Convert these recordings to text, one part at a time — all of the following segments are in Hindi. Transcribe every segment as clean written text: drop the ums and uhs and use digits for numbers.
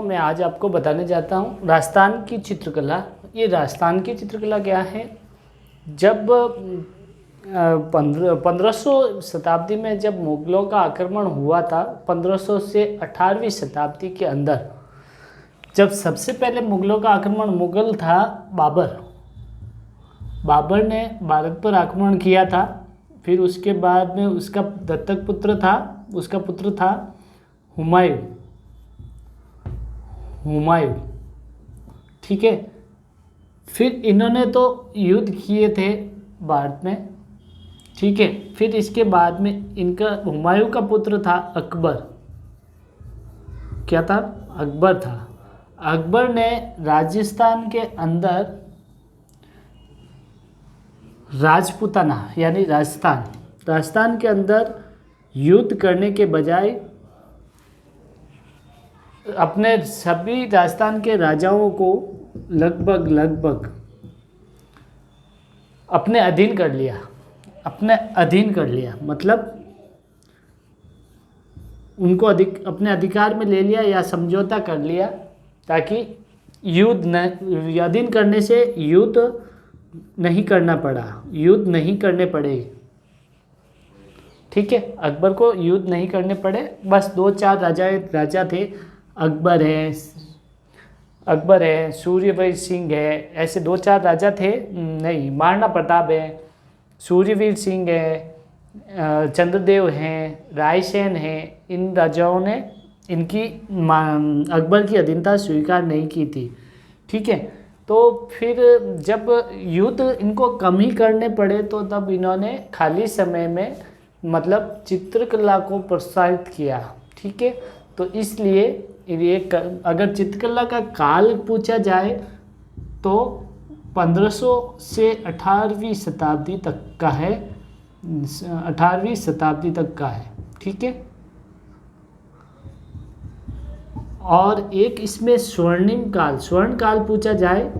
मैं आज आपको बताने जाता हूँ राजस्थान की चित्रकला। ये राजस्थान की चित्रकला क्या है, जब 1500 शताब्दी में जब मुगलों का आक्रमण हुआ था, 1500 से 18वीं शताब्दी के अंदर, जब सबसे पहले मुगलों का आक्रमण मुगल था बाबर ने भारत पर आक्रमण किया था। फिर उसके बाद में उसका दत्तक पुत्र था, उसका पुत्र था हुमायूं। ठीक है। फिर इन्होंने तो युद्ध किए थे भारत में। ठीक है। फिर इसके बाद में इनका हुमायूं का पुत्र था अकबर। क्या था? अकबर था। अकबर ने राजस्थान के अंदर राजपूताना यानी राजस्थान के अंदर युद्ध करने के बजाय अपने सभी राजस्थान के राजाओं को लगभग अपने अधीन कर लिया। मतलब उनको अपने अधिकार में ले लिया या समझौता कर लिया, ताकि अधीन करने से युद्ध नहीं करने पड़े। ठीक है। अकबर को युद्ध नहीं करने पड़े। बस 2-4 राजा थे। अकबर है, सूर्यवीर सिंह है, ऐसे 2-4 राजा थे। नहीं, महाराणा प्रताप है, सूर्यवीर सिंह है, चंद्रदेव हैं, रायसेन हैं। इन राजाओं ने इनकी अकबर की अधीनता स्वीकार नहीं की थी। ठीक है। तो फिर जब युद्ध इनको कम ही करने पड़े, तो तब इन्होंने खाली समय में मतलब चित्रकला को प्रोत्साहित किया। ठीक है। तो इसलिए ये अगर चित्रकला का काल पूछा जाए तो 1500 से 18वीं शताब्दी तक का है। 18वीं शताब्दी तक का है। ठीक है। और एक इसमें स्वर्ण काल पूछा जाए,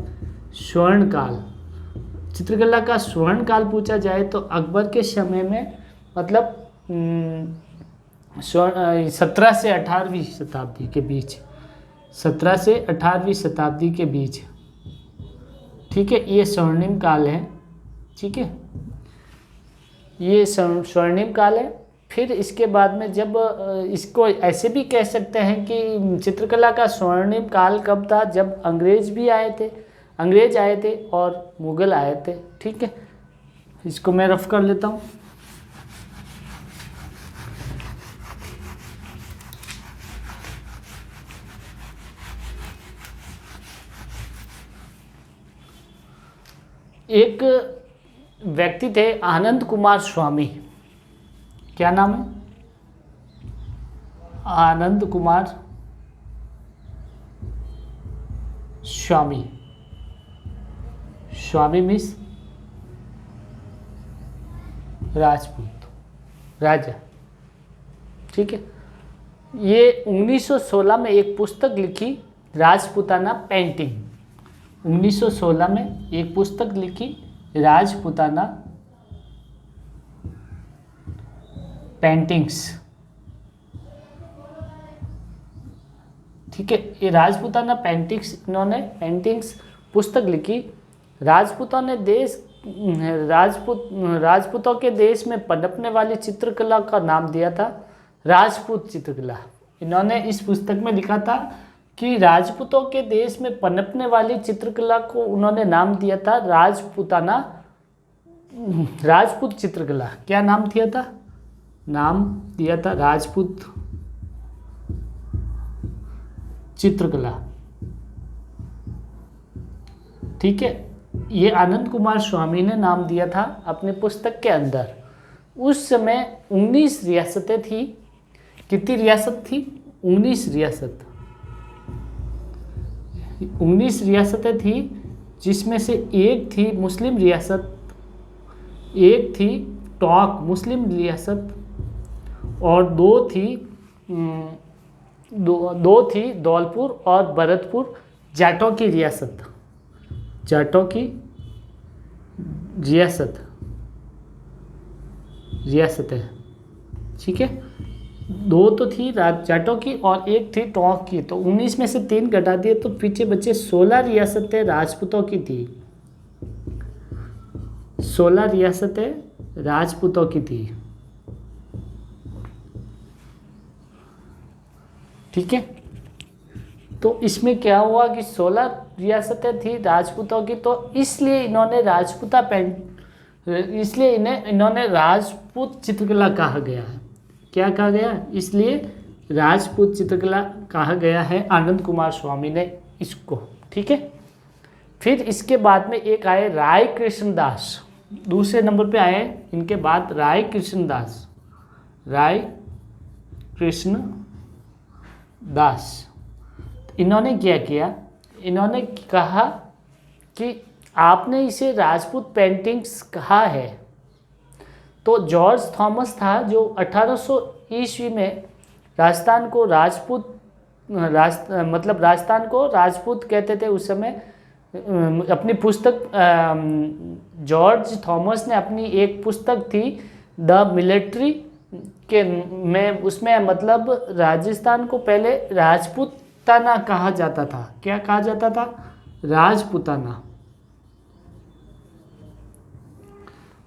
चित्रकला का स्वर्ण काल पूछा जाए तो अकबर के समय में मतलब 17 से 18वीं शताब्दी के बीच, 17 से 18वीं शताब्दी के बीच। ठीक है। ये स्वर्णिम काल है। ठीक है। ये स्वर्णिम काल है। फिर इसके बाद में जब इसको ऐसे भी कह सकते हैं कि चित्रकला का स्वर्णिम काल कब था, जब अंग्रेज आए थे और मुगल आए थे। ठीक है। इसको मैं रफ कर लेता हूँ। एक व्यक्ति थे आनंद कुमार स्वामी। क्या नाम है? आनंद कुमार स्वामी। स्वामी मीन्स राजा। ठीक है। ये 1916 में एक पुस्तक लिखी, राजपूताना पेंटिंग। 1916 में एक पुस्तक लिखी, राजपूताना पेंटिंग्स। ठीक है। ये राजपूताना इन्होंने पेंटिंग्स पुस्तक लिखी। राजपूतों के देश में पनपने वाली चित्रकला का नाम दिया था राजपूत चित्रकला। इन्होंने इस पुस्तक में लिखा था कि राजपूतों के देश में पनपने वाली चित्रकला को उन्होंने नाम दिया था राजपूत चित्रकला। क्या नाम दिया था? राजपूत चित्रकला। ठीक है। ये आनंद कुमार स्वामी ने नाम दिया था अपने पुस्तक के अंदर। उस समय 19 रियासतें थी। कितनी रियासत थी? 19 रियासतें थी, जिसमें से एक थी मुस्लिम रियासत, एक थी टॉक मुस्लिम रियासत, और दो थी धौलपुर और भरतपुर जाटों की रियासत। रियासत है। ठीक है। दो तो थी जाटों की और एक थी टोंक की, तो 19 में से 3 घटा दिए तो पीछे बचे 16 रियासतें राजपूतों की थी। 16 रियासतें राजपूतों की थी। ठीक है, तो इसमें क्या हुआ कि 16 रियासतें थी राजपूतों की, तो इसलिए इन्होंने इन्होंने राजपूत चित्रकला कहा गया है। क्या कहा गया? इसलिए राजपूत चित्रकला कहा गया है आनंद कुमार स्वामी ने इसको। ठीक है, फिर इसके बाद में एक आए राय कृष्णदास, दूसरे नंबर पे आए इनके बाद राय कृष्णदास। राय कृष्ण दास, इन्होंने क्या किया? इन्होंने कहा कि आपने इसे राजपूत पेंटिंग्स कहा है, तो जॉर्ज थॉमस था जो 1800 ईस्वी में राजस्थान को राजस्थान को राजपूत कहते थे उस समय। अपनी पुस्तक जॉर्ज थॉमस ने अपनी एक पुस्तक थी द मिलिट्री के में, उसमें मतलब राजस्थान को पहले राजपूताना कहा जाता था। क्या कहा जाता था? राजपूताना।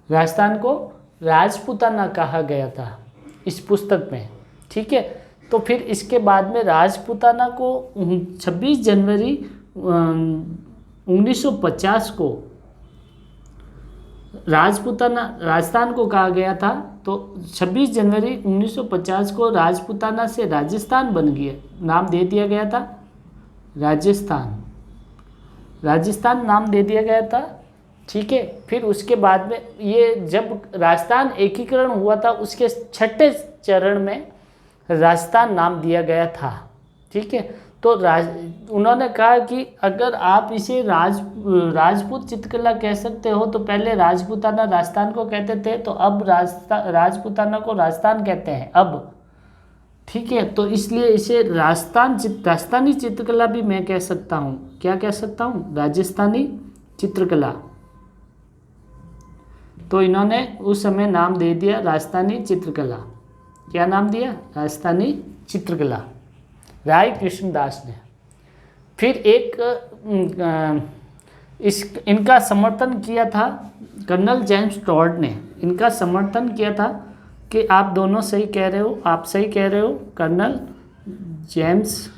राजस्थान को राजपूताना कहा गया था इस पुस्तक में। ठीक है, तो फिर इसके बाद में राजपूताना को 26 जनवरी 1950 को राजपूताना राजस्थान को कहा गया था, तो 26 जनवरी 1950 को राजपूताना से राजस्थान बन गया, नाम दे दिया गया था राजस्थान। राजस्थान नाम दे दिया गया था। ठीक है, फिर उसके बाद में ये जब राजस्थान एकीकरण हुआ था उसके 6ठे चरण में राजस्थान नाम दिया गया था। ठीक है, तो उन्होंने कहा कि अगर आप इसे राजपूत चित्रकला कह सकते हो, तो पहले राजपूताना राजस्थान को कहते थे, तो अब राजपूताना को राजस्थान कहते हैं अब। ठीक है, तो इसलिए इसे राजस्थानी चित्रकला भी मैं कह सकता हूँ। क्या कह सकता हूँ? राजस्थानी चित्रकला। तो इन्होंने उस समय नाम दे दिया राजस्थानी चित्रकला। क्या नाम दिया? राजस्थानी चित्रकला, राय कृष्णदास ने। फिर एक इनका समर्थन किया था कर्नल जेम्स टॉड ने। इनका समर्थन किया था कि आप दोनों सही कह रहे हो, आप सही कह रहे हो। Colonel James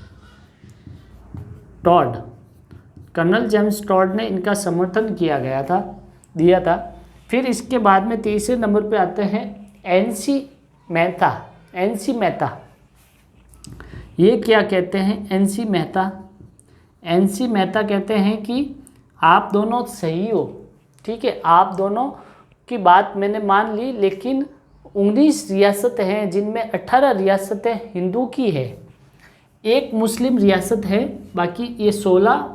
Tod, Colonel James Tod ने इनका समर्थन दिया था। फिर इसके बाद में तीसरे नंबर पे आते हैं एनसी मेहता। एनसी मेहता, ये क्या कहते हैं? एनसी मेहता, एनसी मेहता कहते हैं कि आप दोनों सही हो। ठीक है, आप दोनों की बात मैंने मान ली, लेकिन 19 रियासत हैं जिनमें 18 रियासतें हिंदू की है, एक मुस्लिम रियासत है, बाकी ये 16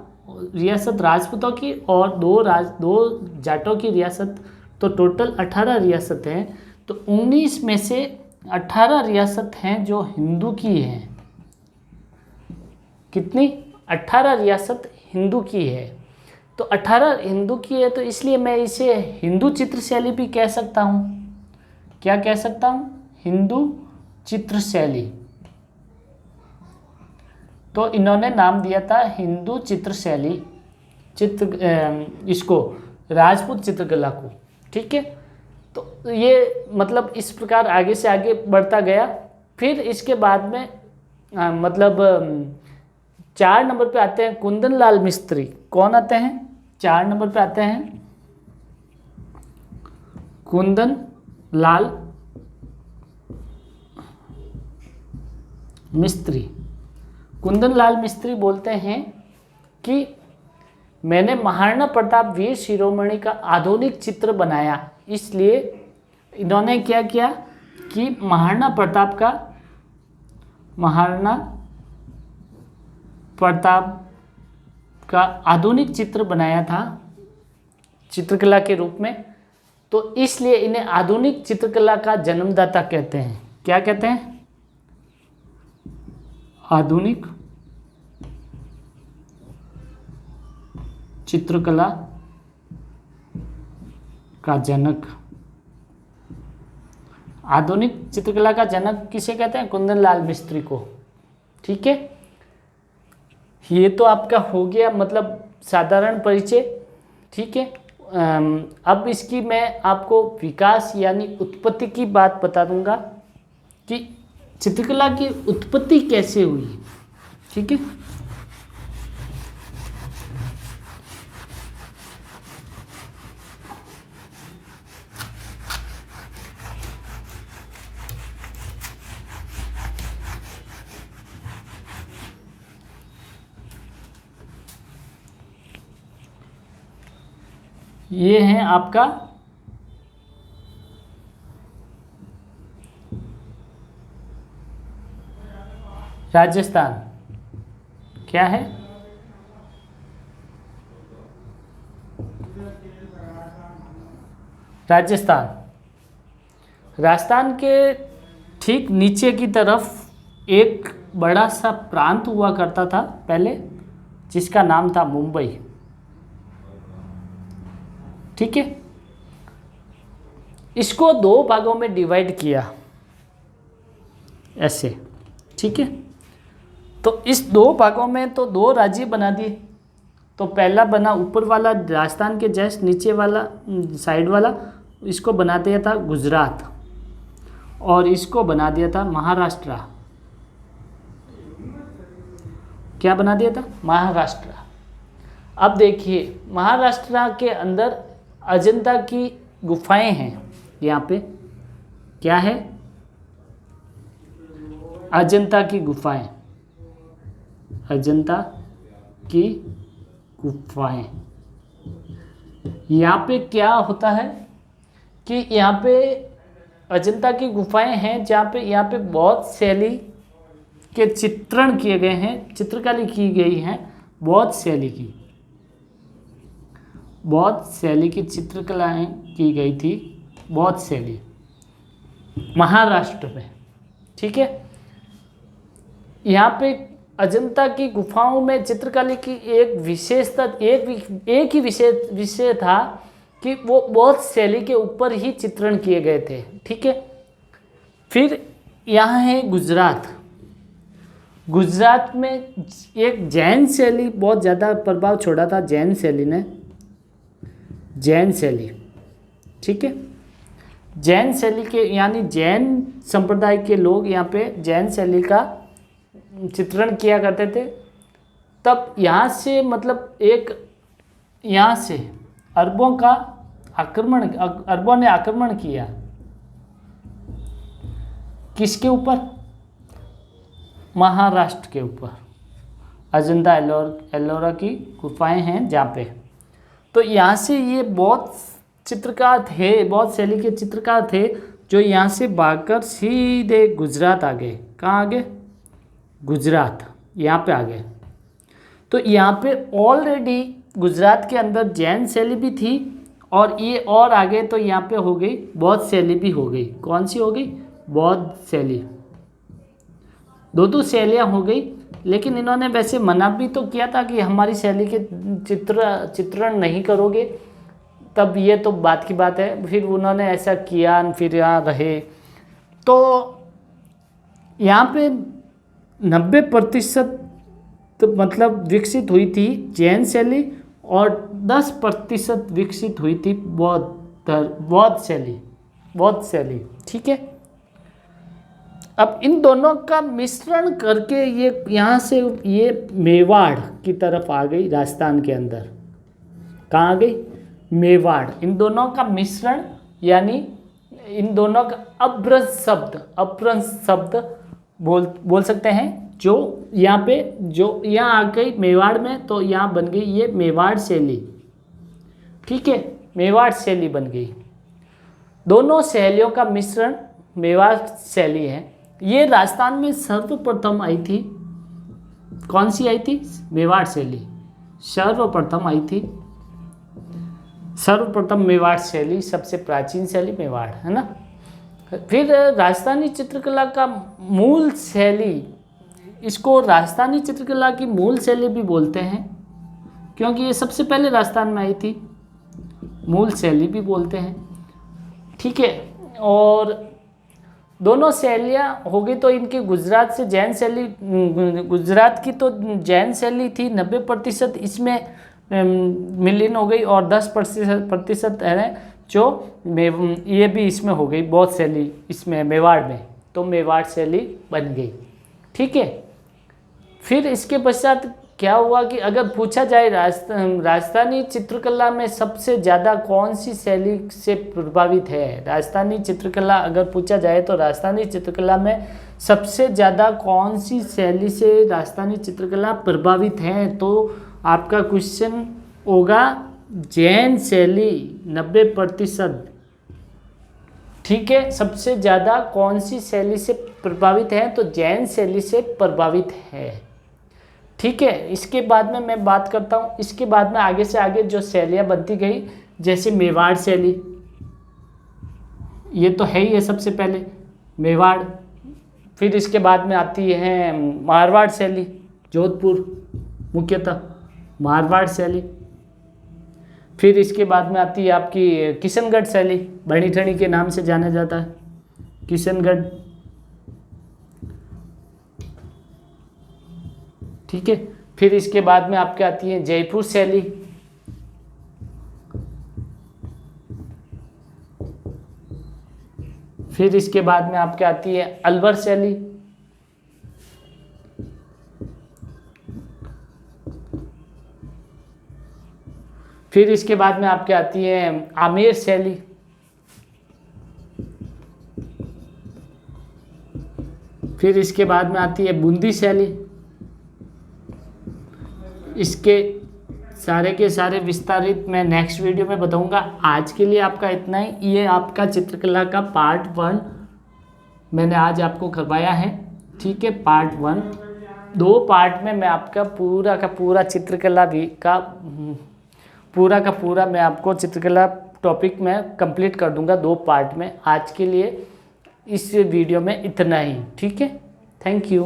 रियासत राजपूतों की और दो जाटों की रियासत, तो टोटल 18 रियासत हैं। तो 19 में से 18 रियासत हैं जो हिंदू की हैं। कितनी? 18 रियासत हिंदू की है। तो 18 हिंदू की है, तो इसलिए मैं इसे हिंदू चित्रशैली भी कह सकता हूँ। क्या कह सकता हूँ? हिंदू चित्रशैली। तो इन्होंने नाम दिया था हिंदू चित्रशैली, इसको राजपूत चित्रकला को। ठीक है, तो ये मतलब इस प्रकार आगे से आगे बढ़ता गया। फिर इसके बाद में 4 नंबर पे आते हैं कुंदन लाल मिस्त्री। कौन आते हैं? 4 नंबर पे आते हैं कुंदन लाल मिस्त्री। कुंदन लाल मिस्त्री बोलते हैं कि मैंने महाराणा प्रताप वीर शिरोमणि का आधुनिक चित्र बनाया। इसलिए इन्होंने क्या किया कि महाराणा प्रताप का आधुनिक चित्र बनाया था चित्रकला के रूप में। तो इसलिए इन्हें आधुनिक चित्रकला का जन्मदाता कहते हैं। क्या कहते हैं? आधुनिक चित्रकला का जनक, आधुनिक चित्रकला का जनक किसे कहते हैं? कुंदन लाल मिस्त्री को। ठीक है, ये तो आपका हो गया मतलब साधारण परिचय। ठीक है, अब इसकी मैं आपको विकास यानी उत्पत्ति की बात बता दूंगा कि चित्रकला की उत्पत्ति कैसे हुई। ठीक है, ये है आपका राजस्थान। क्या है? राजस्थान। राजस्थान के ठीक नीचे की तरफ एक बड़ा सा प्रांत हुआ करता था पहले, जिसका नाम था मुंबई। ठीक है, इसको दो भागों में डिवाइड किया ऐसे। ठीक है, तो इस दो भागों में तो दो राज्य बना दिए। तो पहला बना ऊपर वाला राजस्थान के जस्ट नीचे वाला साइड वाला, इसको बना दिया था गुजरात, और इसको बना दिया था महाराष्ट्र। क्या बना दिया था? महाराष्ट्र। अब देखिए, महाराष्ट्र के अंदर अजंता की गुफाएं हैं। यहाँ पे क्या है? अजंता की गुफाएं। अजंता की गुफाएं। यहाँ पे क्या होता है कि यहाँ पे अजंता की गुफाएं हैं, जहाँ पे यहाँ पे बहुत शैली के चित्रण किए गए हैं, चित्रकारी की गई है, बहुत शैली की चित्रकलाएं की गई थी, बहुत शैली महाराष्ट्र में। ठीक है, यहाँ पे अजंता की गुफाओं में चित्रकला की एक विशेषता, एक ही विषय था कि वो बहुत शैली के ऊपर ही चित्रण किए गए थे। ठीक है, फिर यहाँ है गुजरात। गुजरात में एक जैन शैली बहुत ज़्यादा प्रभाव छोड़ा था, जैन शैली ने, जैन शैली। ठीक है, जैन शैली के यानी जैन संप्रदाय के लोग यहाँ पे जैन शैली का चित्रण किया करते थे। तब यहाँ से मतलब एक यहाँ से अरबों ने आक्रमण किया। किसके ऊपर? महाराष्ट्र के ऊपर। अजंता एलोरा की गुफाएं हैं जहाँ पे। तो यहाँ से ये बहुत चित्रकार थे, बहुत शैली के चित्रकार थे, जो यहाँ से भागकर सीधे गुजरात आ गए। कहाँ आ गए? गुजरात, यहाँ पे आ गए। तो यहाँ पे ऑलरेडी गुजरात के अंदर जैन शैली भी थी, और ये और आगे तो यहाँ पे हो गई बौद्ध शैली भी हो गई। कौन सी हो गई? बौद्ध शैली। दो शैलियाँ हो गई, लेकिन इन्होंने वैसे मना भी तो किया था कि हमारी शैली के चित्रण नहीं करोगे। तब ये तो बात की बात है, फिर उन्होंने ऐसा किया, फिर यहाँ रहे। तो यहाँ पे 90% तो मतलब विकसित हुई थी जैन शैली, और 10% विकसित हुई थी बौद्ध शैली। ठीक है, अब इन दोनों का मिश्रण करके ये यहाँ से ये मेवाड़ की तरफ आ गई, राजस्थान के अंदर। कहाँ आ गई? मेवाड़। इन दोनों का मिश्रण यानी इन दोनों का अपभ्रंश शब्द बोल सकते हैं। जो यहाँ आ गई मेवाड़ में, तो यहाँ बन गई ये मेवाड़ शैली। ठीक है, मेवाड़ शैली बन गई। दोनों शैलियों का मिश्रण मेवाड़ शैली है। ये राजस्थान में सर्वप्रथम आई थी। कौन सी आई थी? मेवाड़ शैली सर्वप्रथम आई थी। सर्वप्रथम मेवाड़ शैली, सबसे प्राचीन शैली मेवाड़, है ना। फिर राजस्थानी चित्रकला का मूल शैली, इसको राजस्थानी चित्रकला की मूल शैली भी बोलते हैं, क्योंकि ये सबसे पहले राजस्थान में आई थी। मूल शैली भी बोलते हैं। ठीक है, और दोनों शैलियाँ हो गई। तो इनकी गुजरात से जैन शैली, गुजरात की तो जैन शैली थी 90% इसमें मिलीन हो गई, और 10% है जो ये भी इसमें हो गई बौद्ध शैली इसमें मेवाड़ में, तो मेवाड़ शैली बन गई। ठीक है। फिर इसके पश्चात क्या हुआ कि अगर पूछा जाए राजस्थानी चित्रकला में सबसे ज़्यादा कौन सी शैली से प्रभावित है, राजस्थानी चित्रकला अगर पूछा जाए तो राजस्थानी चित्रकला में सबसे ज़्यादा कौन सी शैली से राजस्थानी चित्रकला प्रभावित है, तो आपका क्वेश्चन होगा जैन शैली 90%। ठीक है। सबसे ज़्यादा कौन सी शैली से प्रभावित है, तो जैन शैली से प्रभावित है। ठीक है। इसके बाद में मैं बात करता हूँ, इसके बाद में आगे से आगे जो शैलियाँ बनती गई, जैसे मेवाड़ शैली, ये तो है ही है सबसे पहले मेवाड़। फिर इसके बाद में आती है मारवाड़ शैली, जोधपुर मुख्यतः मारवाड़ शैली। फिर इसके बाद में आती है आपकी किशनगढ़ शैली, बनी ठनी के नाम से जाना जाता है किशनगढ़। ठीक है। फिर इसके बाद में आपके आती है जयपुर शैली। फिर इसके बाद में आपके आती है अलवर शैली। फिर इसके बाद में आपके आती है आमेर शैली। फिर इसके बाद में आती है बूंदी शैली। इसके सारे के सारे विस्तारित मैं नेक्स्ट वीडियो में बताऊंगा। आज के लिए आपका इतना ही। ये आपका चित्रकला का पार्ट 1 मैंने आज आपको करवाया है। ठीक है। पार्ट 1, 2 पार्ट में मैं आपका पूरा का पूरा चित्रकला मैं आपको चित्रकला टॉपिक में कंप्लीट कर दूंगा 2 पार्ट में। आज के लिए इस वीडियो में इतना ही। ठीक है। Thank you.